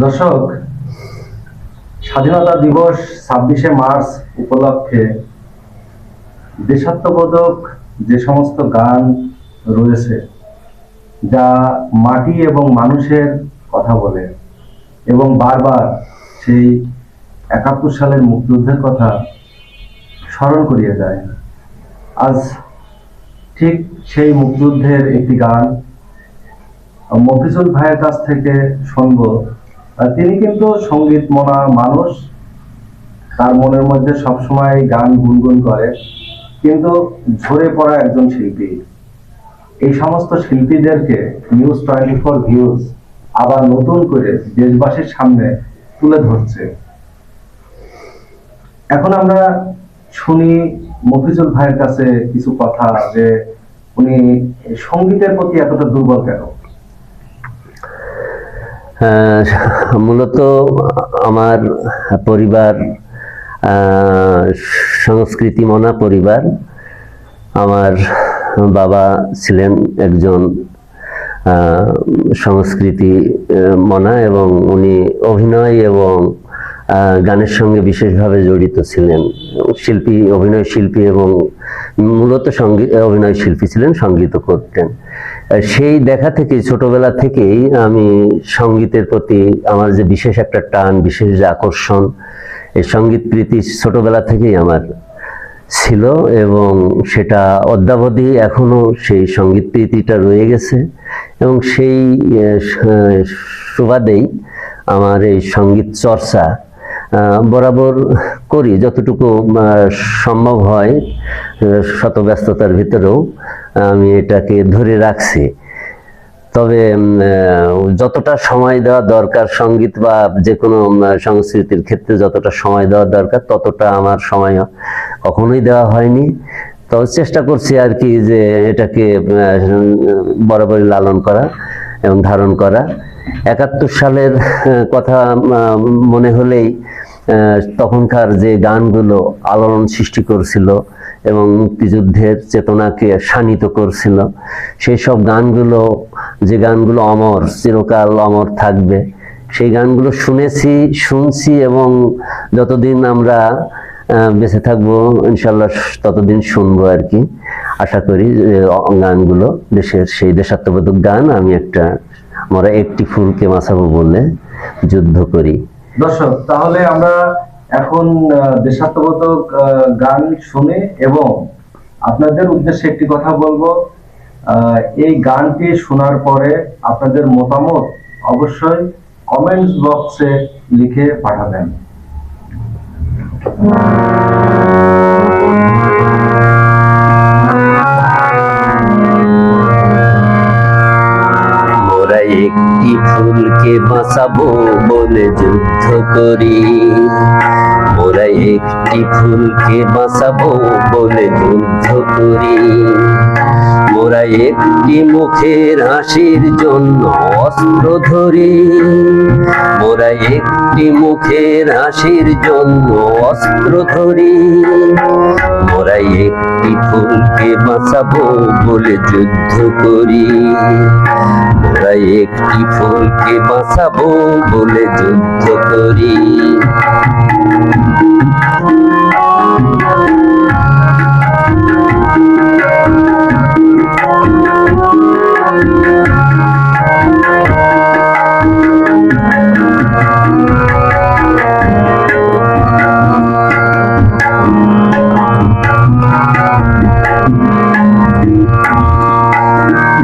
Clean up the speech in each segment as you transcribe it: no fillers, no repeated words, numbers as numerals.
দর্শক, স্বাধীনতা দিবস ২৬শে মার্চ উপলক্ষে দেশাত্মবোধক যে সমস্ত গান রয়েছে, যা মাটি এবং মানুষের কথা বলে এবং বারবার সেই ৭১ সালের মুক্তিযুদ্ধের কথা স্মরণ করিয়ে দেয়, আজ ঠিক সেই মুক্তিযুদ্ধের একটি গান মফিজুল ভাইয়ের কাছ থেকে শুনব। তিনি কিন্তু সঙ্গীত মনা মানুষ, তার মনের মধ্যে সবসময় গান গুনগুন করে, কিন্তু ঝরে পড়া একজন শিল্পী। এই সমস্ত শিল্পীদেরকে নিউজ 24 ভিউজ আবার নতুন করে দেশবাসীর সামনে তুলে ধরছে। এখন আমরা শুনি মফিজুল ভাইয়ের কাছে কিছু কথা, যে উনি সঙ্গীতের প্রতি এতটা দুর্বল কেন। মূলত আমার পরিবার সংস্কৃতি মনা পরিবার। আমার বাবা ছিলেন একজন সংস্কৃতি মনা এবং উনি অভিনয় এবং গানের সঙ্গে বিশেষভাবে জড়িত ছিলেন। শিল্পী, অভিনয় শিল্পী এবং মূলত অভিনয় শিল্পী ছিলেন, সঙ্গীত করতেন। সেই দেখা থেকে ছোটবেলা থেকেই আমি সঙ্গীতের প্রতি আমার যে বিশেষ একটা টান, বিশেষ যে আকর্ষণ, এই সঙ্গীত প্রীতি ছোটবেলা থেকেই আমার ছিল এবং সেটা অদ্যাবধি এখনো সেই সঙ্গীত প্রীতিটা রয়ে গেছে। এবং সেই সুবাদেই আমার এই সঙ্গীত চর্চা বরাবর করি, যতটুকু সম্ভব হয় শত ব্যস্ততার ভিতরেও আমি এটাকে ধরে রাখছি। তবে যতটা সময় দেওয়া দরকার সঙ্গীত বা যে কোনো সংস্কৃতির ক্ষেত্রে যতটা সময় দেওয়া দরকার ততটা আমার সময় কখনোই দেওয়া হয়নি। তবে চেষ্টা করছি আর কি, যে এটাকে বরাবরই লালন করা এবং ধারণ করা। ৭১ সালের কথা মনে হলেই তখনকার যে গানগুলো আলোড়ন সৃষ্টি করছিল এবং মুক্তিযুদ্ধের চেতনাকে শানিত করছিল, সেই সব গানগুলো, যে গানগুলো অমর, চিরকাল অমর থাকবে, সেই গানগুলো শুনছি এবং যতদিন আমরা বেঁচে থাকবো ইনশাল্লাহ ততদিন শুনবো আর কি। আশা করি গানগুলো দেশের সেই দেশাত্মবোধক গান। আমি আমরা একটি ফুলকে বাঁচাবো বলে যুদ্ধ করি। দর্শক, তাহলে আমরা এখন দেশাত্মবোধক গান শুনে এবং আপনাদের উদ্দেশ্যে একটি কথা বলবো। এই গানটি শোনার পরে আপনাদের মতামত অবশ্যই কমেন্টস বক্সে লিখে পাঠাবেন। মোরা একটি ফুলকে বাঁচাবো বলে যুদ্ধ করি, মোরা একটি ফুলকে বাঁচাবো বলে যুদ্ধ করি। মোরা একটি মুখের হাসির জন্য অস্ত্র ধরি, মোরা একটি মুখের হাসির জন্য অস্ত্র ধরি। মোরা একটি ফুলকে বাঁচাবো বলে যুদ্ধ করি, মোরা একটি ফুলকে বাঁচাবো বলে যুদ্ধ করি।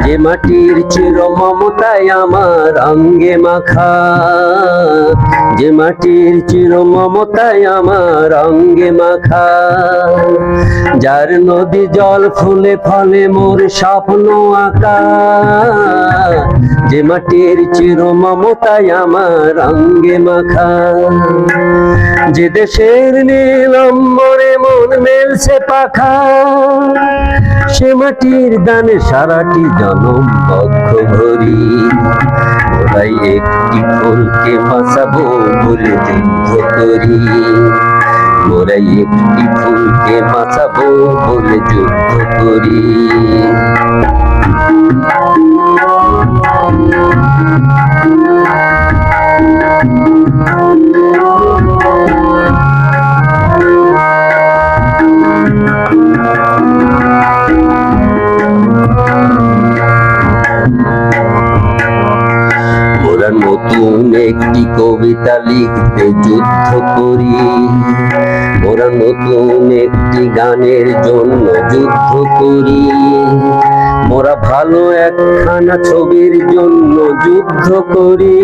যে মাটির চির মমতায় আমার অঙ্গে মাখা, যে মাটির চির মমতায় আমার অঙ্গে মাখা, যার নদী জল ফুলে ফলে মোর স্বপ্ন আঁকা। যে মাটির চির মমতায় আমার অঙ্গে মাখা, যে দেশের নীল অম্বরে মন মেলছে পাখা, সে মাটির দানে সারাটি জনম বক্ষ ভরি। মোরাই একটি ফুলকে বাঁচাবো বলে যুদ্ধ করি, মোরাই একটি ফুলকে বাঁচাবো বলে যুদ্ধ করি। মোরা নতুন একটি কবিতা লিখতে যুদ্ধ করি, মোরা নতুন একটি গানের জন্য যুদ্ধ করি, মোরা ভালো একখানা ছবির জন্য যুদ্ধ করি,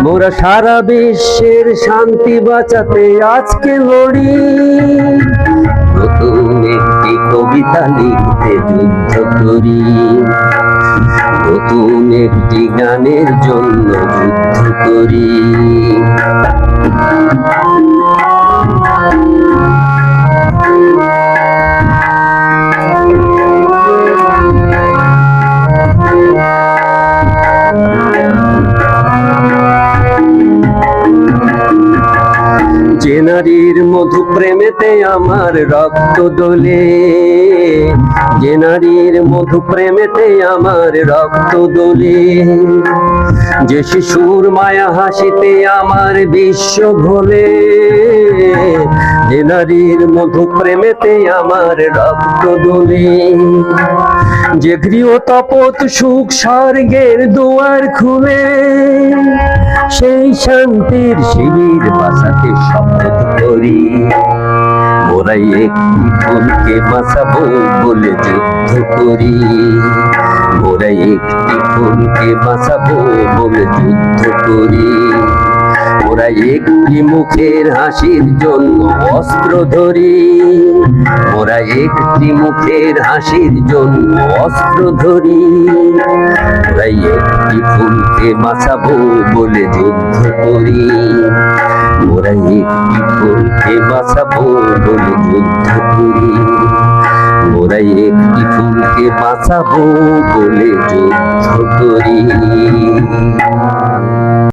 মোরা সারা বিশ্বের শান্তি বাঁচাতে আজকে লড়ি। নতুন একটি কবিতা লিখতে যুদ্ধ করি, নতুন একটি গানের জন্য যুদ্ধ করি। যে নারীর মধু প্রেমেতে আমার রক্ত দোলে, যে নারীর মধু প্রেমেতে আমার রক্ত দোলে, যে শিশুর মায়া হাসিতে আমার বিশ্ব ভোলে, যে নারীর মধু প্রেমেতে আমার রক্ত দোলে, যে গৃহ তপত সুখ স্বর্গের দুয়ার খুলে, সেই শান্তির শিবির বাঁচাতে শপথ করি। মোরা একটি ফুলকে বাঁচাবো বলে যুদ্ধ করি, মোরা একটি ফুলকে বাঁচাবো বলে যুদ্ধ করি, মোরা একটি মুখের হাসির জন্য অস্ত্র ধরি, মোরা একটি মুখের হাসির জন্য অস্ত্র ধরি, মোরা একটি ফুলকে বাঁচাবো বলে যুদ্ধ করি, মোরা একটি ফুলকে বাঁচাবো বলে যুদ্ধ করি, মোরা একটি ফুলকে বাঁচাবো বলে যুদ্ধ করি।